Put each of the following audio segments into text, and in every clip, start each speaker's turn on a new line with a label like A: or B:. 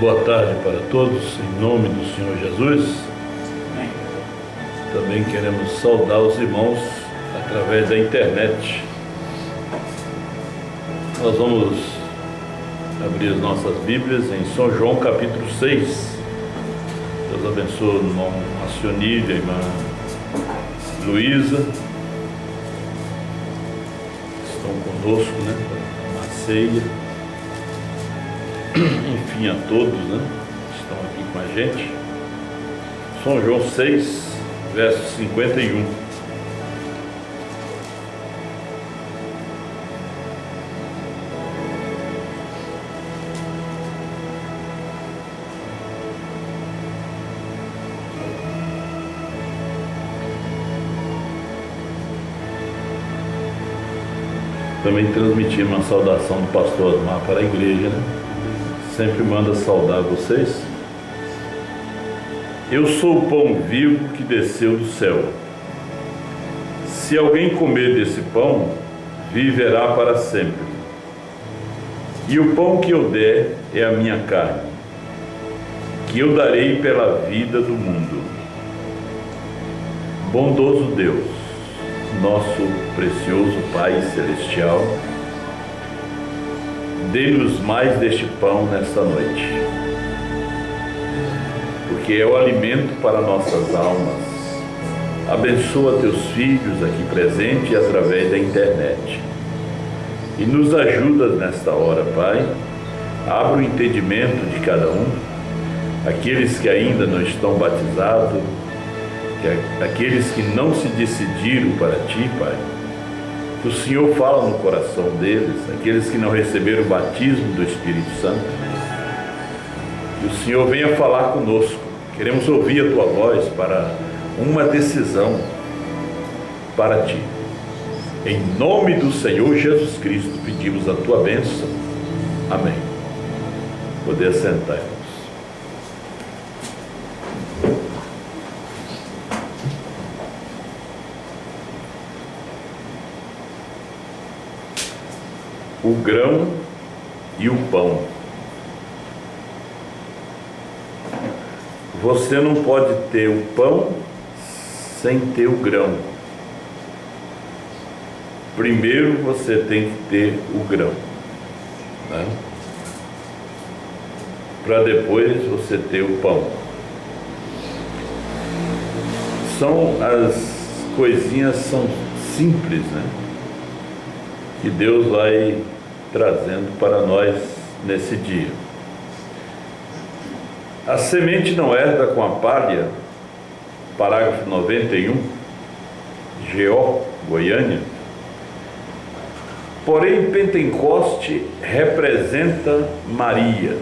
A: Boa tarde para todos, em nome do Senhor Jesus.
B: Amém.
A: Também queremos saudar os irmãos através da internet. Nós vamos abrir as nossas Bíblias em São João capítulo 6. Deus abençoe o irmão Acionide, a irmã Luísa, estão conosco, né, para a ceia. Enfim, a todos, né, que estão aqui com a gente. São João 6, verso 51. Também transmitir uma saudação do pastor Osmar para a igreja, né? Sempre manda saudar vocês. Eu sou o pão vivo que desceu do céu. Se alguém comer desse pão, viverá para sempre. E o pão que eu der é a minha carne, que eu darei pela vida do mundo. Bondoso Deus, nosso precioso Pai Celestial, dê-nos mais deste pão nesta noite, porque é o alimento para nossas almas. Abençoa teus filhos aqui presentes e através da internet, e nos ajuda nesta hora, Pai. Abra o entendimento de cada um, aqueles que ainda não estão batizados, aqueles que não se decidiram para Ti, Pai, que o Senhor fala no coração deles, aqueles que não receberam o batismo do Espírito Santo, que o Senhor venha falar conosco. Queremos ouvir a Tua voz para uma decisão para Ti. Em nome do Senhor Jesus Cristo, pedimos a Tua bênção. Amém. Poder sentar, irmãos. O grão e o pão. Você não pode ter o pão sem ter o grão. Primeiro você tem que ter o grão, né? Para depois você ter o pão. As coisinhas são simples, né, que Deus vai trazendo para nós nesse dia. A semente não herda com a palha, parágrafo 91, GO, Goiânia. Porém, Pentecoste representa Maria.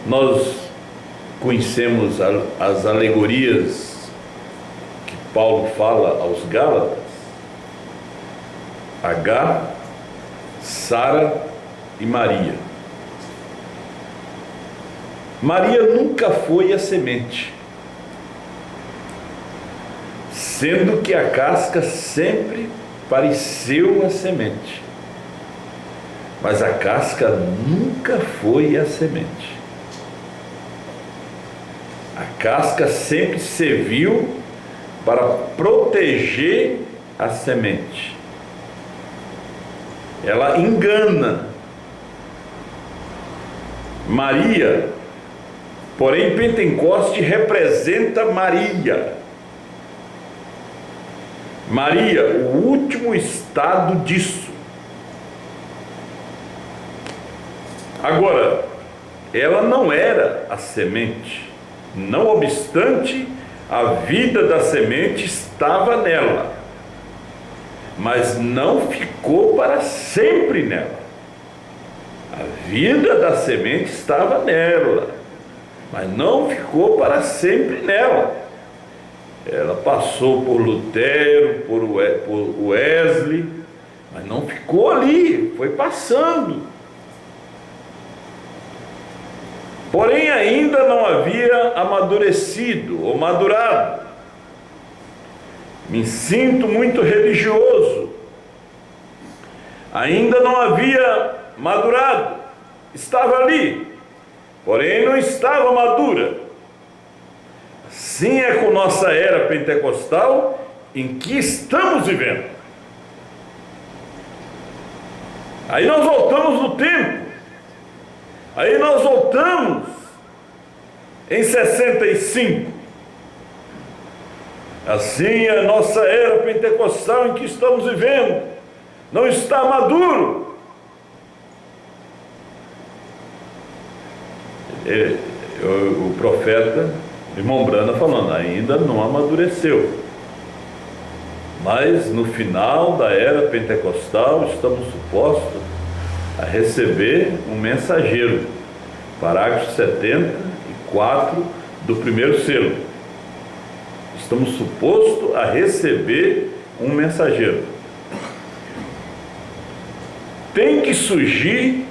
A: Nós conhecemos as alegorias que Paulo fala aos Gálatas: Agar, Sara e Maria. Maria nunca foi a semente, sendo que a casca sempre pareceu a semente, mas a casca nunca foi a semente. A casca sempre serviu para proteger a semente. Ela engana. Maria, porém, Pentecoste representa Maria. Maria, o último estado disso. Agora, ela não era a semente, não obstante, a vida da semente estava nela, mas não ficou para sempre nela. A vida da semente estava nela, mas não ficou para sempre nela. Ela passou por Lutero, por Wesley, mas não ficou ali, foi passando. Porém, ainda não havia amadurecido ou madurado. Me sinto muito religioso. ainda não havia madurado, estava ali, porém não estava madura. Assim é com nossa era pentecostal em que estamos vivendo. Aí nós voltamos no tempo, aí nós voltamos em 65. Assim é a nossa era pentecostal em que estamos vivendo, não está maduro. O profeta, irmão Brana, falando, ainda não amadureceu. Mas no final da era pentecostal estamos supostos a receber um mensageiro. Parágrafo 74 do primeiro selo. Estamos supostos a receber um mensageiro. Tem que surgir,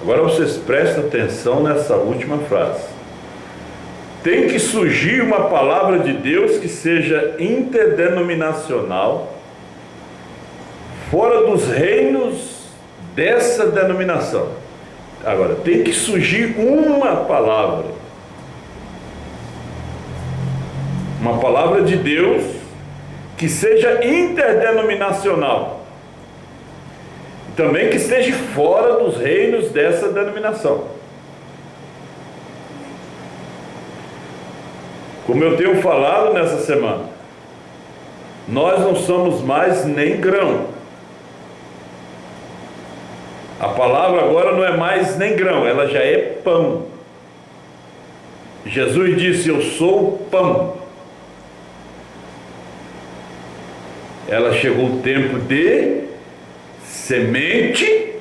A: agora vocês prestem atenção nessa última frase. Tem que surgir uma palavra de Deus que seja interdenominacional, fora dos reinos dessa denominação. Agora, tem que surgir uma palavra de Deus que seja interdenominacional, também que esteja fora dos reinos dessa denominação. Como eu tenho falado nessa semana, nós não somos mais nem grão. A palavra agora não é mais nem grão, ela já é pão. Jesus disse, eu sou o pão. Ela chegou o tempo de semente,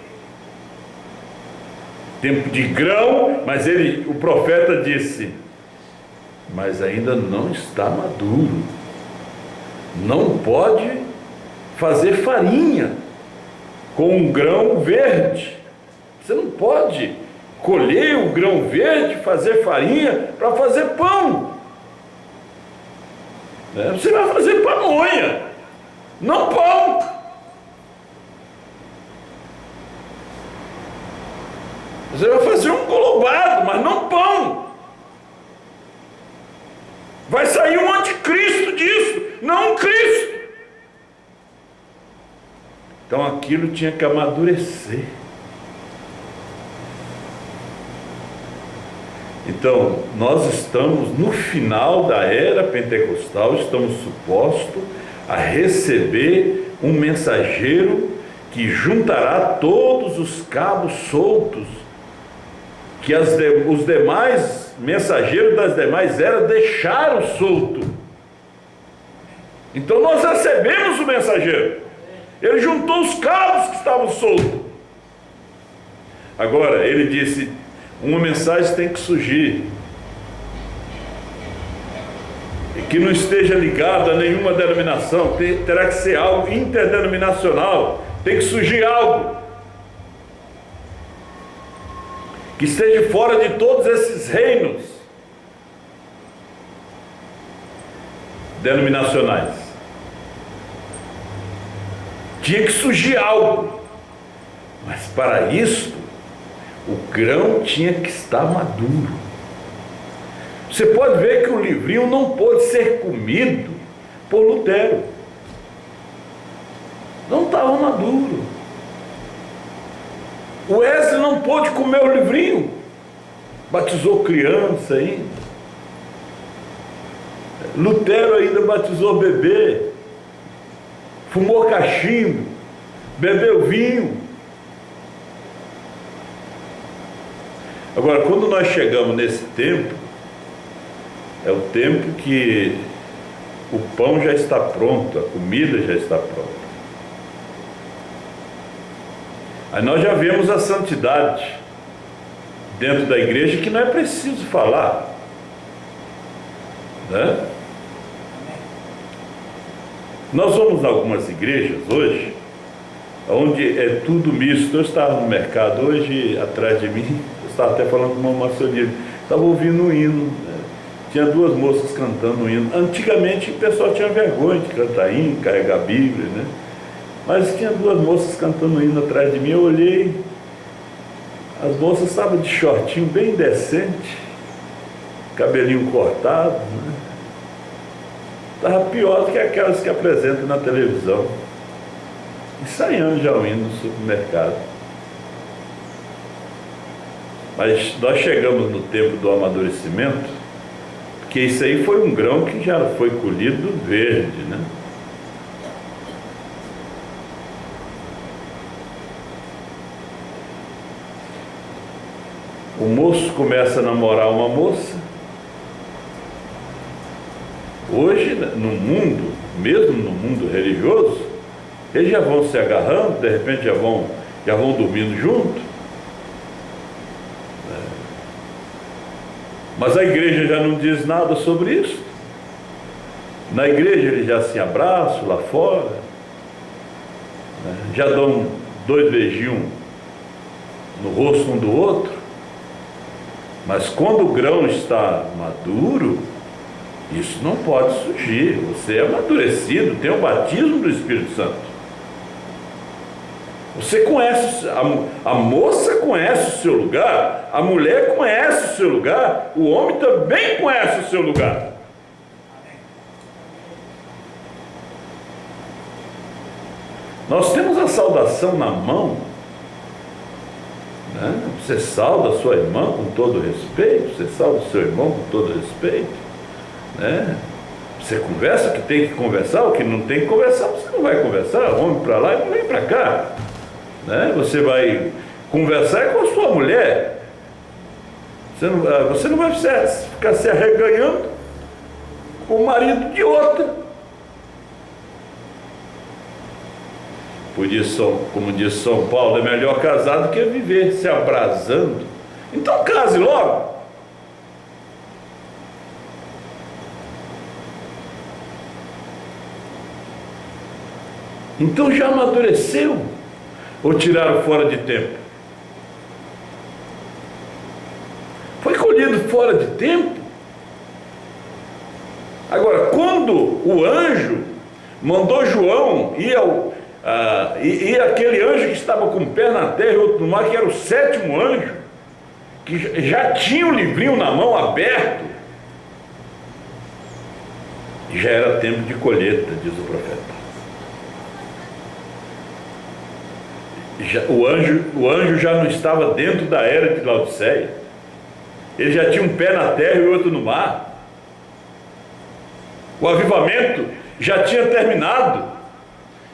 A: tempo de grão, mas o profeta disse, mas ainda não está maduro, não pode fazer farinha com um grão verde. Você não pode colher o grão verde, fazer farinha para fazer pão. Você vai fazer pamonha, não pão. Você vai fazer um golobado, mas não pão. Vai sair um anticristo disso, não um Cristo. Então aquilo tinha que amadurecer. Então, nós estamos no final da era pentecostal, estamos supostos a receber um mensageiro que juntará todos os cabos soltos que os demais mensageiros das demais eras deixaram solto. Então nós recebemos o mensageiro, ele juntou os cabos que estavam soltos. Agora ele disse, uma mensagem tem que surgir, e que não esteja ligada a nenhuma denominação, terá que ser algo interdenominacional, tem que surgir algo que esteja fora de todos esses reinos denominacionais. Tinha que surgir algo, mas para isso o grão tinha que estar maduro. Você pode ver que o livrinho não pôde ser comido por Lutero, não estava maduro. O Wesley não pôde comer o livrinho, batizou criança ainda. Lutero ainda batizou bebê, fumou cachimbo, bebeu vinho. Agora, quando nós chegamos nesse tempo, é o tempo que o pão já está pronto, a comida já está pronta. Aí nós já vemos a santidade dentro da igreja, que não é preciso falar, né? Nós vamos em algumas igrejas hoje, onde é tudo misto. Eu estava no mercado hoje, atrás de mim, eu estava até falando com uma maçonia, estava ouvindo um hino, né? Tinha duas moças cantando um hino. Antigamente o pessoal tinha vergonha de cantar hino, carregar a Bíblia, né? Mas tinha duas moças cantando hino atrás de mim, eu olhei, as moças estavam de shortinho bem decente, cabelinho cortado, né? Estava pior do que aquelas que apresentam na televisão, ensaiando já o hino no supermercado. Mas nós chegamos no tempo do amadurecimento, porque isso aí foi um grão que já foi colhido verde, né? O moço começa a namorar uma moça. Hoje, no mundo, mesmo no mundo religioso, eles já vão se agarrando, de repente já vão dormindo junto. Mas a igreja já não diz nada sobre isso. Na igreja eles já se abraçam lá fora, né? Já dão 2 beijinhos no rosto um do outro. Mas quando o grão está maduro, isso não pode surgir. Você é amadurecido, tem o batismo do Espírito Santo. Você conhece, a moça conhece o seu lugar, a mulher conhece o seu lugar, o homem também conhece o seu lugar. Nós temos a saudação na mão, né? Você sauda a sua irmã com todo respeito, você sauda o seu irmão com todo respeito, né? Você conversa o que tem que conversar, o que não tem que conversar, você não vai conversar, homem para lá e mulher para cá, né? Você vai conversar com a sua mulher, você não vai ficar se arreganhando com o marido de outra. Como diz São Paulo, é melhor casar do que viver se abrasando. Então case logo. Então já amadureceu? Ou tiraram fora de tempo? Foi colhido fora de tempo? Agora, quando o anjo mandou João ir e aquele anjo que estava com um pé na terra e outro no mar, que era o 7º anjo, que já tinha o livrinho na mão aberto, já era tempo de colheita, diz o profeta. O anjo já não estava dentro da era de Laodiceia, ele já tinha um pé na terra e outro no mar. O avivamento já tinha terminado.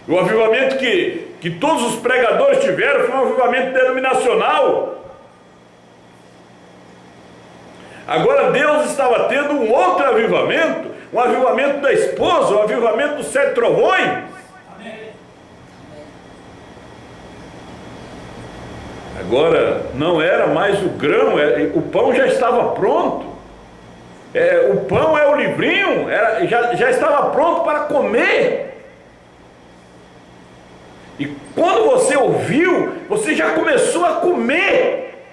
A: O avivamento que todos os pregadores tiveram foi um avivamento denominacional. Agora Deus estava tendo um outro avivamento, um avivamento da esposa, um avivamento dos 7 trovões. Agora não era mais o grão, o pão já estava pronto. O pão é o livrinho, já estava pronto para comer. E quando você ouviu, você já começou a comer.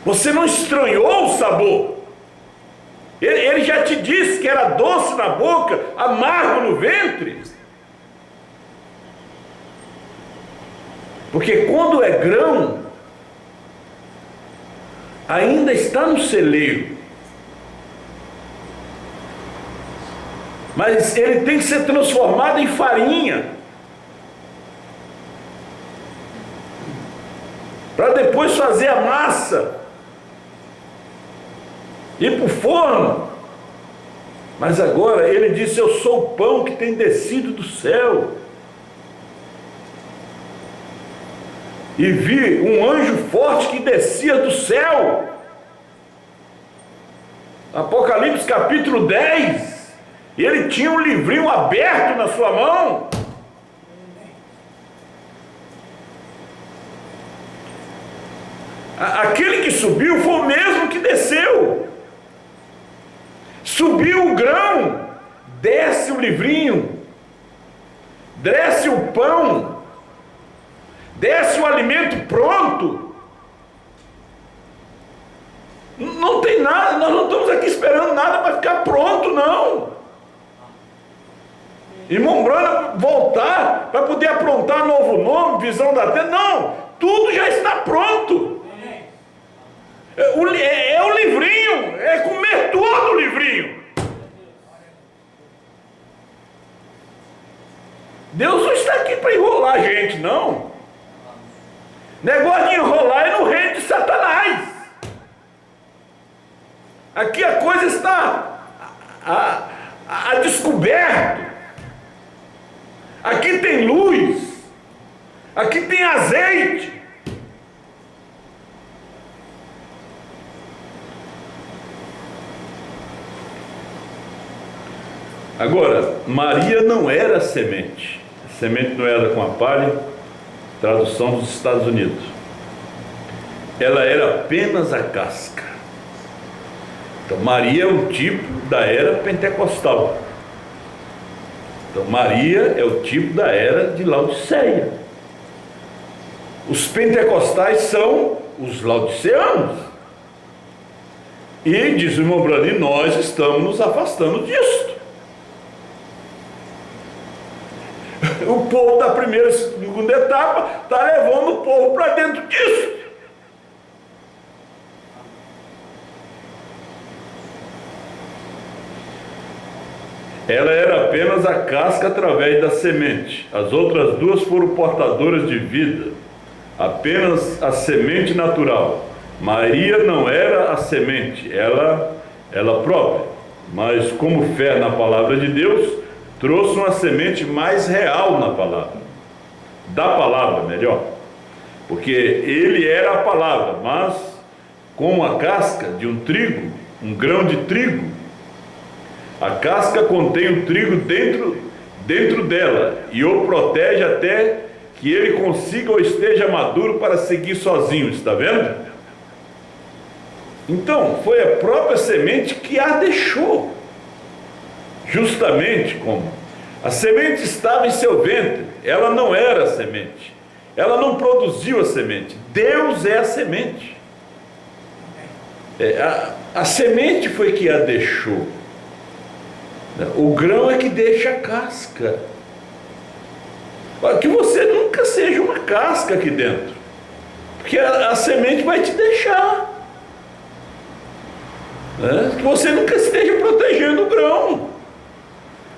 A: Você não estranhou o sabor. Ele já te disse que era doce na boca, amargo no ventre. Porque quando é grão, ainda está no celeiro. Mas ele tem que ser transformado em farinha, para depois fazer a massa, ir para o forno. Mas agora ele disse: eu sou o pão que tem descido do céu. E vi um anjo forte que descia do céu. Apocalipse capítulo 10. E ele tinha um livrinho aberto na sua mão. Aquele que subiu foi o mesmo que desceu. Subiu o grão, desce o livrinho, desce o pão, desce o alimento pronto. Não tem nada, nós não estamos aqui esperando nada para ficar pronto, não. Irmão Branham voltar para poder aprontar novo nome, visão da terra. Não, tudo já está pronto. É o livrinho, é comer todo o livrinho. Deus não está aqui para enrolar a gente, não. Negócio de enrolar é no reino de Satanás. Aqui a coisa está a descoberto. Aqui tem luz. Aqui tem azeite. Agora, Maria não era semente. A semente não era com a palha, tradução dos Estados Unidos. Ela era apenas a casca. Então, Maria é um tipo da era pentecostal. Então, Maria é o tipo da era de Laodiceia. Os pentecostais são os laodiceanos. E, diz o irmão Brani, nós estamos nos afastando disso. O povo da primeira e segunda etapa está levando o povo para dentro disso. Ela era apenas a casca através da semente. As outras duas foram portadoras de vida. Apenas a semente natural. Maria não era a semente, ela própria. Mas como fé na palavra de Deus, trouxe uma semente mais real na palavra. Da palavra, melhor. Porque ele era a palavra, mas como a casca de um trigo, um grão de trigo, a casca contém o trigo dentro dela e o protege até que ele consiga ou esteja maduro para seguir sozinho, está vendo? Então, foi a própria semente que a deixou. Justamente como a semente estava em seu ventre, ela não era a semente, ela não produziu a semente, Deus é a semente. A semente foi que a deixou. O grão é que deixa a casca. Para que você nunca seja uma casca aqui dentro, porque a semente vai te deixar. Que você nunca esteja protegendo o grão,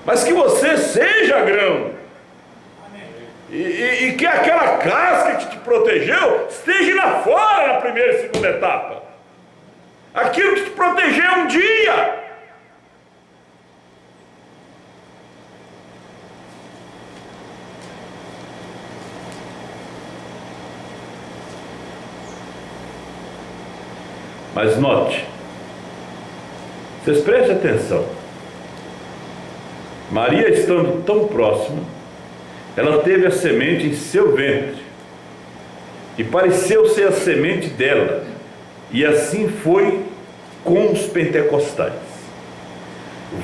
A: mas que você seja grão. E que aquela casca que te protegeu esteja lá fora na primeira e segunda etapa. Aquilo que te protegeu um dia. Mas note, vocês prestem atenção. Maria, estando tão próxima, ela teve a semente em seu ventre e pareceu ser a semente dela, e assim foi com os pentecostais.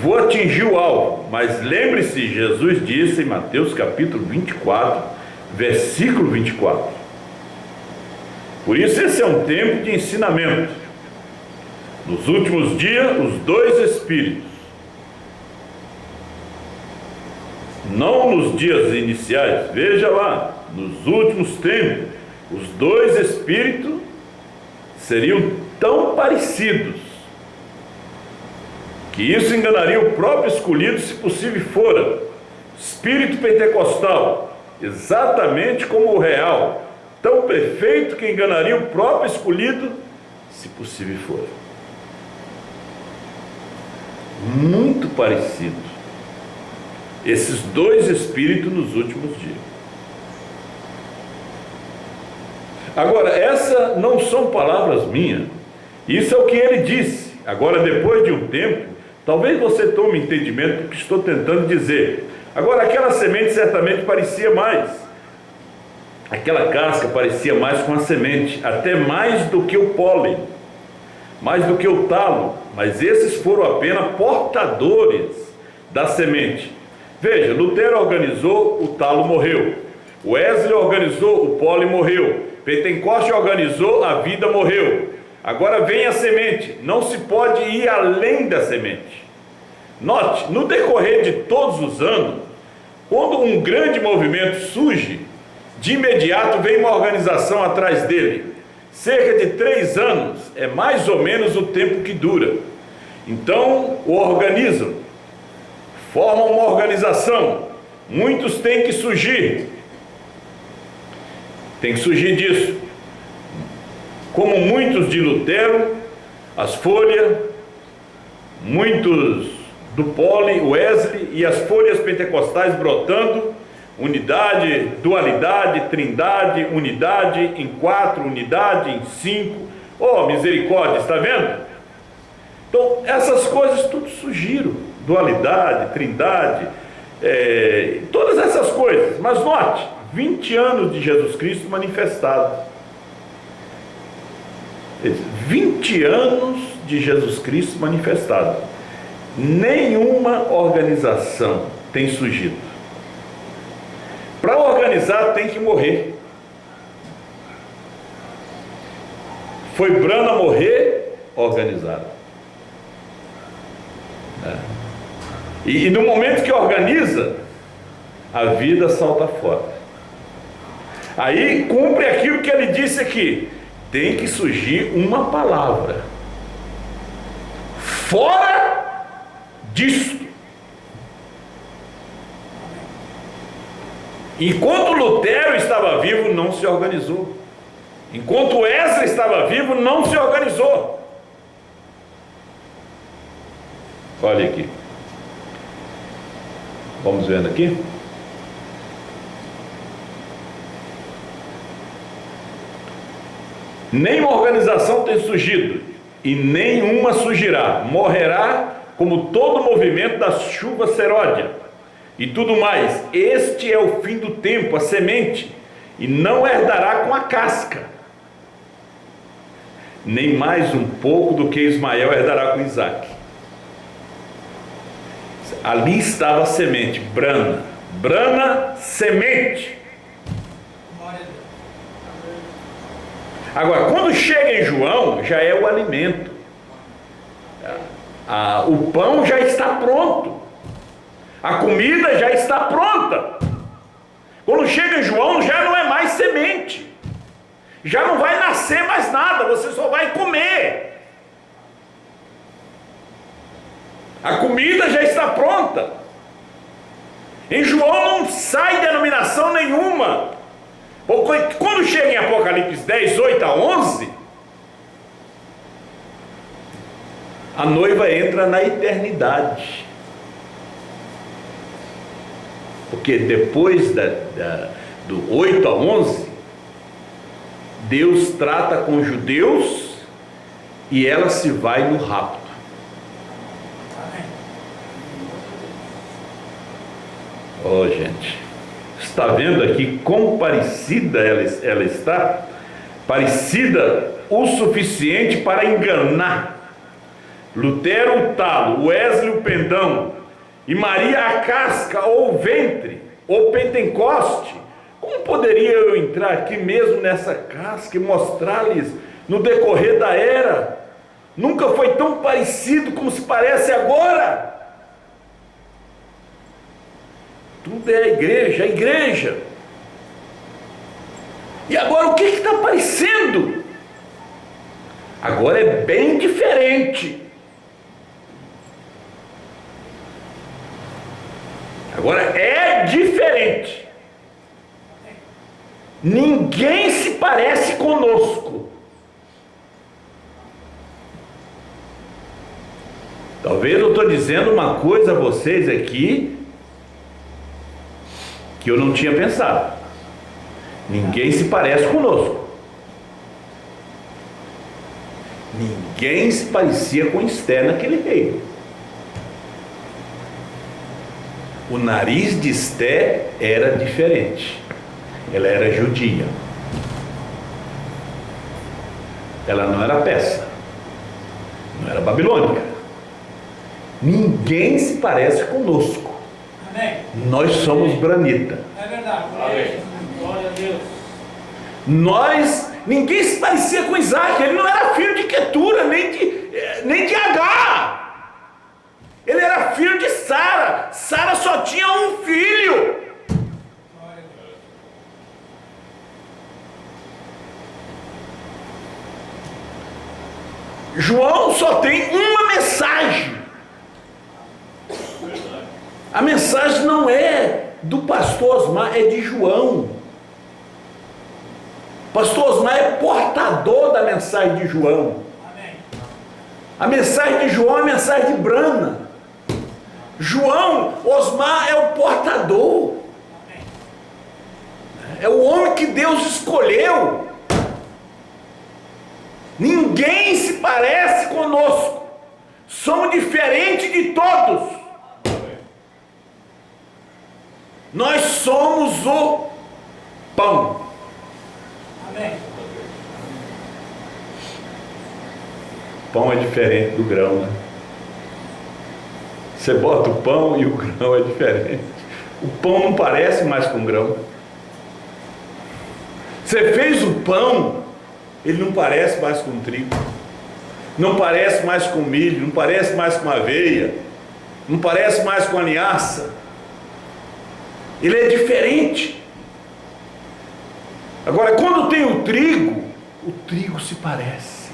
A: Vou atingir o alvo, mas lembre-se, Jesus disse em Mateus capítulo 24, versículo 24. Por isso esse é um tempo de ensinamento. Nos últimos dias, os dois espíritos, não nos dias iniciais, veja lá, nos últimos tempos, os dois espíritos seriam tão parecidos que isso enganaria o próprio escolhido, se possível fora. Espírito pentecostal, exatamente como o real, tão perfeito que enganaria o próprio escolhido, se possível fora. Muito parecido. Esses dois espíritos nos últimos dias. Agora, essas não são palavras minhas. Isso é o que ele disse. Agora, depois de um tempo, talvez você tome entendimento do que estou tentando dizer. Agora, aquela semente certamente parecia mais. Aquela casca parecia mais com a semente, até mais do que o pólen, mais do que o talo, mas esses foram apenas portadores da semente. Veja, Lutero organizou, o talo morreu. Wesley organizou, o pólen morreu. Pentecoste organizou, a vida morreu. Agora vem a semente, não se pode ir além da semente. Note, no decorrer de todos os anos, Quando um grande movimento surge, de imediato vem uma organização atrás dele. Cerca de 3 anos é mais ou menos o tempo que dura. Então o organizam, formam uma organização. Muitos têm que surgir. Tem que surgir disso. Como muitos de Lutero, as Folhas, muitos do Poli, Wesley e as folhas pentecostais brotando, unidade, dualidade, trindade, unidade em 4, unidade em 5. Oh, misericórdia, está vendo? Então, essas coisas tudo surgiram, dualidade, trindade, todas essas coisas. Mas note, 20 anos de Jesus Cristo manifestado. 20 anos de Jesus Cristo manifestado. Nenhuma organização tem surgido. Para organizar tem que morrer. Foi Branham morrer, organizado. E no momento que organiza, a vida salta fora. Aí cumpre aquilo que ele disse aqui. Tem que surgir uma palavra fora disto. Enquanto Lutero estava vivo, não se organizou. Enquanto Wesley estava vivo, não se organizou. Olha aqui. Vamos vendo aqui. Nenhuma organização tem surgido, e nenhuma surgirá. Morrerá como todo movimento da chuva seródia. E tudo mais. Este é o fim do tempo, a semente, e não herdará com a casca. Nem mais um pouco do que Ismael herdará com Isaac. Ali estava a semente, Branham, semente. Agora, quando chega em João, já é o alimento. O pão já está pronto. A comida já está pronta. Quando chega em João, já não é mais semente. Já não vai nascer mais nada, você só vai comer. A comida já está pronta. Em João não sai denominação nenhuma. Quando chega em Apocalipse 10, 8 a 11, a noiva entra na eternidade. Porque depois do 8 a 11, Deus trata com os judeus e ela se vai no rapto. Oh, gente, está vendo aqui quão parecida ela está? Parecida o suficiente para enganar. Lutero o talo, Wesley o pendão, e Maria a casca ou o ventre, ou Pentecoste. Como poderia eu entrar aqui mesmo nessa casca e mostrar-lhes no decorrer da era? Nunca foi tão parecido como se parece agora. Tudo é a igreja. E agora o que está aparecendo? Agora é bem diferente. Agora é diferente. Ninguém se parece conosco. Talvez eu estou dizendo uma coisa a vocês aqui que eu não tinha pensado. Ninguém se parece conosco. Ninguém se parecia com Esther naquele reino. O nariz de Esther era diferente. Ela era judia. Ela não era persa. Não era babilônica. Ninguém se parece conosco. Amém. Nós somos branita. É verdade. Glória a Deus. Ninguém se parecia com Isaac. Ele não era filho de Quetura, nem de Agar. Ele era filho de Sara. Sara só tinha um filho. João só tem uma mensagem. A mensagem não é do pastor Osmar, é de João. Pastor Osmar é portador da mensagem de João. A mensagem de João é a mensagem de Brana. Osmar é o portador. É o homem que Deus escolheu. Ninguém se parece conosco. Somos diferentes de todos. Nós somos o pão. Amém. Pão é diferente do grão, né? Você bota o pão e o grão é diferente. O pão não parece mais com grão. Você fez o pão, ele não parece mais com trigo, não parece mais com milho, não parece mais com aveia, não parece mais com a linhaça. Ele é diferente. Agora, quando tem o trigo se parece,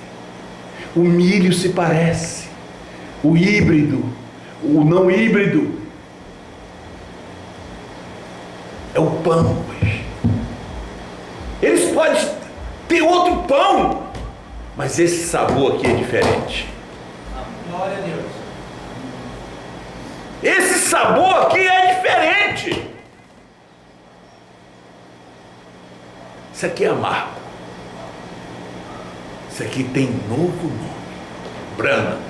A: o milho se parece, o híbrido, o não híbrido, é o pão hoje. Eles podem ter outro pão, mas esse sabor aqui é diferente. Glória a Deus. Esse sabor aqui é diferente. Isso aqui é amargo. Isso aqui tem novo nome. Brana.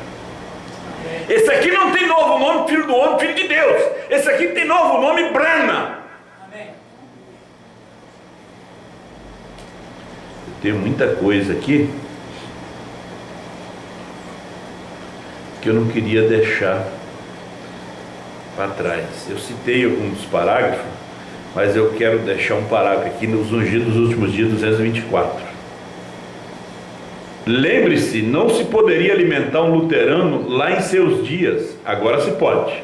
A: Esse aqui não tem novo nome, filho do homem, filho de Deus. Esse aqui tem novo nome, Brana. Amém. Eu tenho muita coisa aqui que eu não queria deixar para trás. Eu citei alguns parágrafos, mas eu quero deixar um parágrafo aqui nos Ungidos dos Últimos Dias, 224. Lembre-se, não se poderia alimentar um luterano lá em seus dias, agora se pode,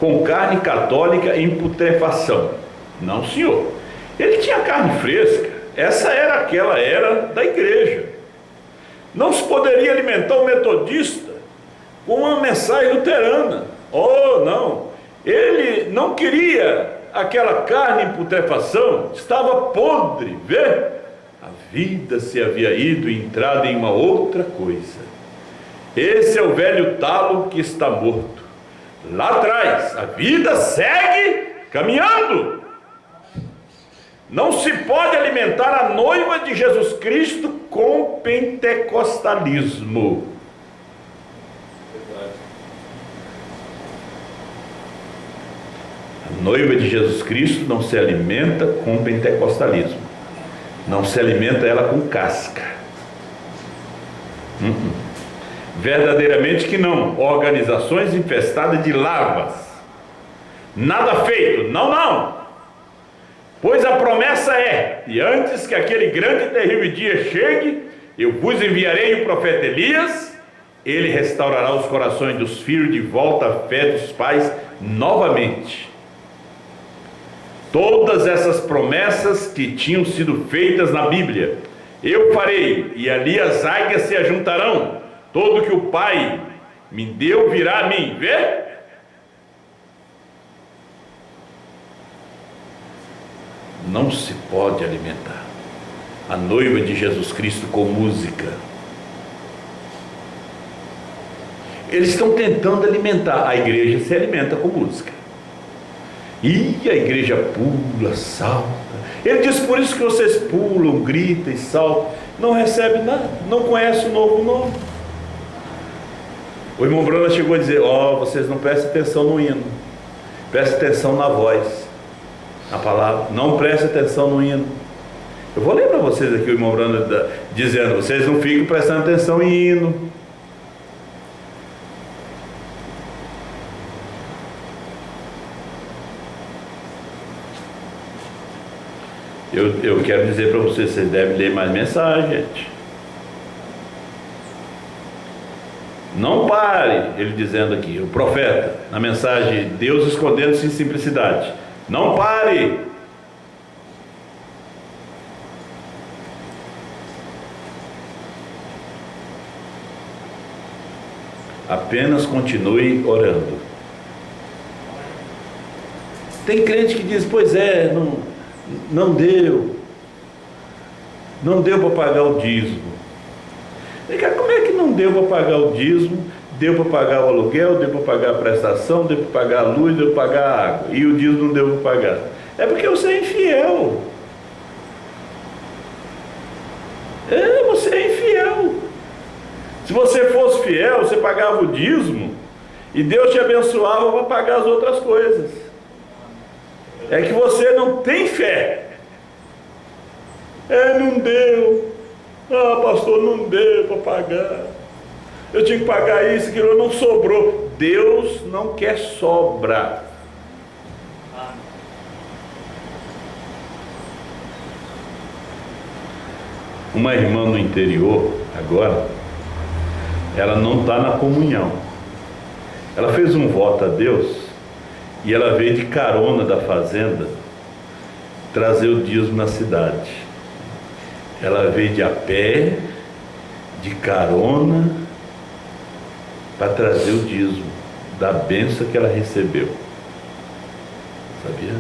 A: com carne católica em putrefação. Não, senhor. Ele tinha carne fresca. Essa era aquela era da igreja. Não se poderia alimentar um metodista com uma mensagem luterana. Oh, não. Ele não queria aquela carne em putrefação, estava podre, vê? A vida se havia ido e entrado em uma outra coisa. Esse é o velho talo que está morto. Lá atrás, a vida segue caminhando. Não se pode alimentar a noiva de Jesus Cristo com pentecostalismo. A noiva de Jesus Cristo não se alimenta com pentecostalismo. Não se alimenta ela com casca. Verdadeiramente que não. Organizações infestadas de larvas. Nada feito. Não. Pois a promessa é: e antes que aquele grande e terrível dia chegue, eu vos enviarei o profeta Elias. Ele restaurará os corações dos filhos de volta à fé dos pais novamente. Todas essas promessas que tinham sido feitas na Bíblia, eu farei, e ali as águias se ajuntarão. Todo que o Pai me deu virá a mim. Vê? Não se pode alimentar a noiva de Jesus Cristo com música. Eles estão tentando alimentar. A igreja se alimenta com música. E a igreja pula, salta. Ele diz: por isso que vocês pulam, gritam e saltam. Não recebe nada, não conhece o novo nome. O irmão Brana chegou a dizer: vocês não prestem atenção no hino, prestem atenção na voz, na palavra. Não prestem atenção no hino. Eu vou ler para vocês aqui o irmão Brana dizendo: vocês não ficam prestando atenção em hino. Eu quero dizer para vocês devem ler mais mensagem, gente. Não pare, ele dizendo aqui, o profeta, na mensagem Deus escondendo-se em simplicidade. Não pare. Apenas continue orando. Tem crente que diz, pois é, não deu para pagar o dízimo. Como é que não deu para pagar o dízimo? Deu para pagar o aluguel, deu para pagar a prestação, deu para pagar a luz, deu para pagar a água, e o dízimo não deu para pagar. É porque você é infiel. Você é infiel. Se você fosse fiel, você pagava o dízimo e Deus te abençoava para pagar as outras coisas. É que você não tem fé. Não deu. Pastor, não deu para pagar. Eu tinha que pagar isso, aquilo, não sobrou. Deus não quer sobra. Uma irmã no interior, agora, ela não está na comunhão. Ela fez um voto a Deus e ela veio de carona da fazenda trazer o dízimo na cidade. Ela veio de a pé, de carona, para trazer o dízimo da bênção que ela recebeu. Sabia?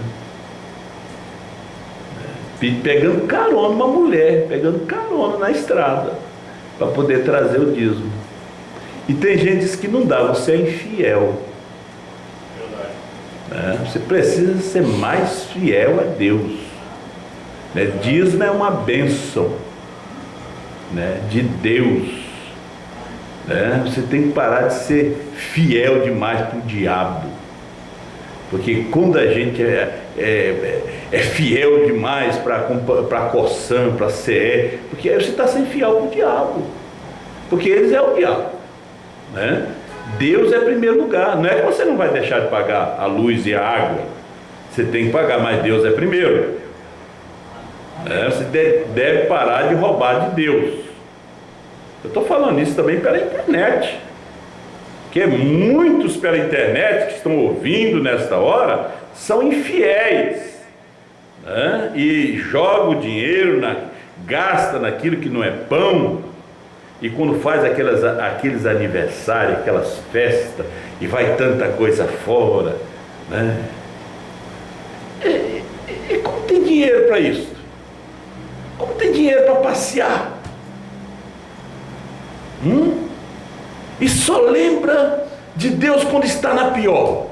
A: Pegando carona, uma mulher, pegando carona na estrada, para poder trazer o dízimo. E tem gente que diz que não dá, você é infiel. Você precisa ser mais fiel a Deus. Dízimo é uma bênção de Deus. Você tem que parar de ser fiel demais para o diabo. Porque quando a gente é fiel demais para a Corsã, para a CE, porque aí você está sendo fiel para o diabo. Porque eles é o diabo. Deus é primeiro lugar. Não é que você não vai deixar de pagar a luz e a água. Você tem que pagar, mas Deus é primeiro. Você deve parar de roubar de Deus. Eu estou falando isso também pela internet, porque muitos pela internet que estão ouvindo nesta hora são infiéis, e joga o dinheiro, gasta naquilo que não é pão, e quando faz aqueles aniversários, aquelas festas, e vai tanta coisa fora, e como tem dinheiro para isso? Como tem dinheiro para passear? E só lembra de Deus quando está na pior.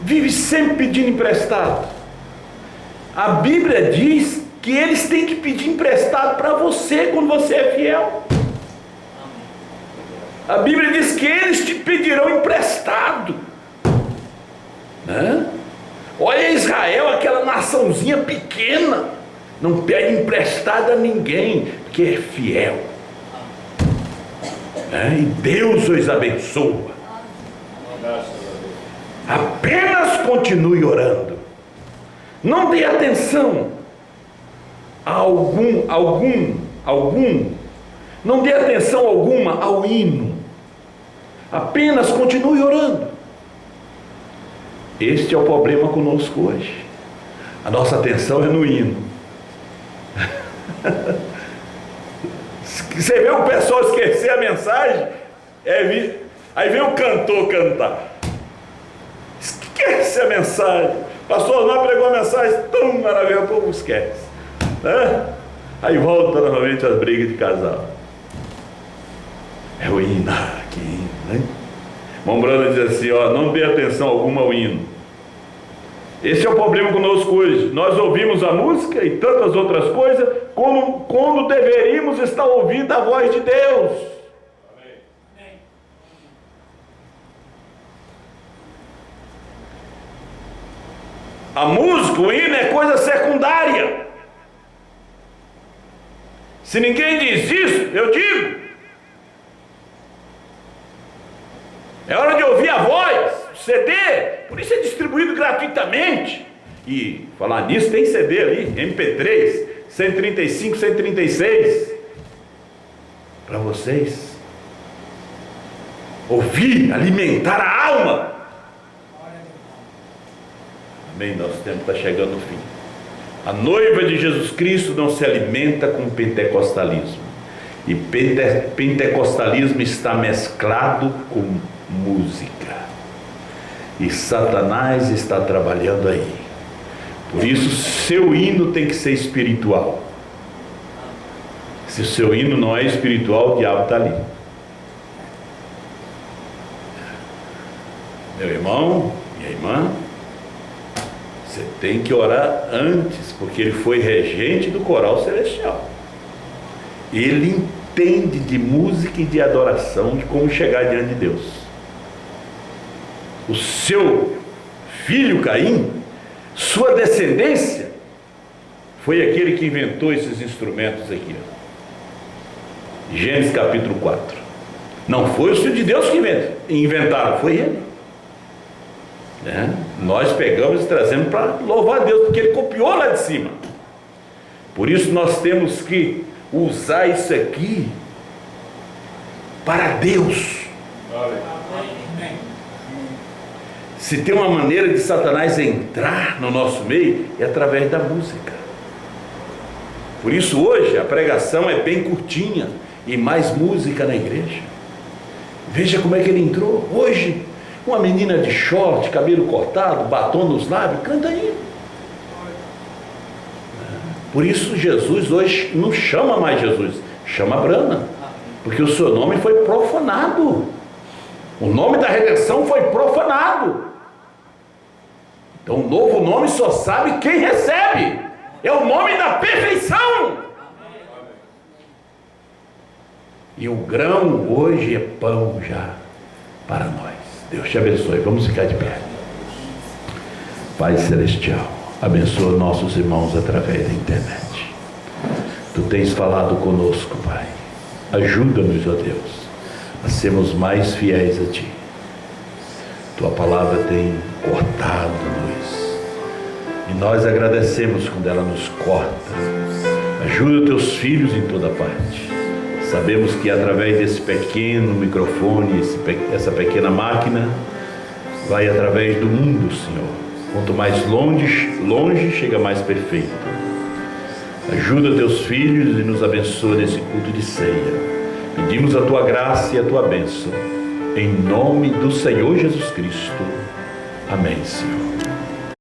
A: Vive sempre pedindo emprestado. A Bíblia diz que eles têm que pedir emprestado para você quando você é fiel. A Bíblia diz que eles te pedirão emprestado. Olha Israel, aquela naçãozinha pequena, não pede emprestado a ninguém, porque é fiel. E Deus os abençoa. Apenas continue orando. Não dê atenção a algum. Não dê atenção alguma ao hino. Apenas continue orando. Este é o problema conosco hoje. A nossa atenção é no hino. Você vê o pessoal esquecer a mensagem, aí vem o cantor cantar. Esquece a mensagem. Pastor não pregou a mensagem tão maravilhosa, o povo esquece. Aí volta novamente as brigas de casal. É o hino aqui, Mombrana diz assim, não dê atenção alguma ao hino. Esse é o problema conosco hoje. Nós ouvimos a música e tantas outras coisas quando deveríamos estar ouvindo a voz de Deus. Amém. A música, o hino é coisa secundária. Se ninguém diz isso, eu digo. É hora de ouvir a voz, o CD, por isso é distribuído gratuitamente. E falar nisso, tem CD ali, MP3, 135, 136, para vocês. ouvir, alimentar a alma. Amém, nosso tempo está chegando ao fim. A noiva de Jesus Cristo não se alimenta com pentecostalismo. E pentecostalismo está mesclado com música. E Satanás está trabalhando aí. Por isso, seu hino tem que ser espiritual. Se o seu hino não é espiritual, o diabo está ali. Meu irmão, minha irmã, você tem que orar antes, porque ele foi regente do coral celestial. Ele entende de música e de adoração, de como chegar diante de Deus. O seu filho Caim, sua descendência, foi aquele que inventou esses instrumentos aqui. Gênesis capítulo 4. Não foi o filho de Deus que inventaram, foi ele. Nós pegamos e trazemos para louvar a Deus, porque ele copiou lá de cima. Por isso nós temos que usar isso aqui para Deus. Se tem uma maneira de Satanás entrar no nosso meio, é através da música. Por isso hoje a pregação é bem curtinha e mais música na igreja. Veja como é que ele entrou. Hoje, uma menina de short, cabelo cortado, batom nos lábios, canta aí. Por isso Jesus hoje não chama mais Jesus, chama Brana, porque o seu nome foi profanado. O nome da redenção foi profanado. Então o novo nome só sabe quem recebe. É o nome da perfeição. E o grão hoje é pão já para nós. Deus te abençoe. Vamos ficar de pé. Pai Celestial, abençoa nossos irmãos através da internet. Tu tens falado conosco, Pai. Ajuda-nos, ó Deus, a sermos mais fiéis a Ti. Tua palavra tem cortado-nos e nós agradecemos quando ela nos corta. Ajuda Teus filhos em toda parte. Sabemos que através desse pequeno microfone, essa pequena máquina, vai através do mundo, Senhor. Quanto mais longe chega mais perfeito. Ajuda Teus filhos e nos abençoa nesse culto de ceia. Pedimos a Tua graça e a Tua bênção. Em nome do Senhor Jesus Cristo. Amém, Senhor.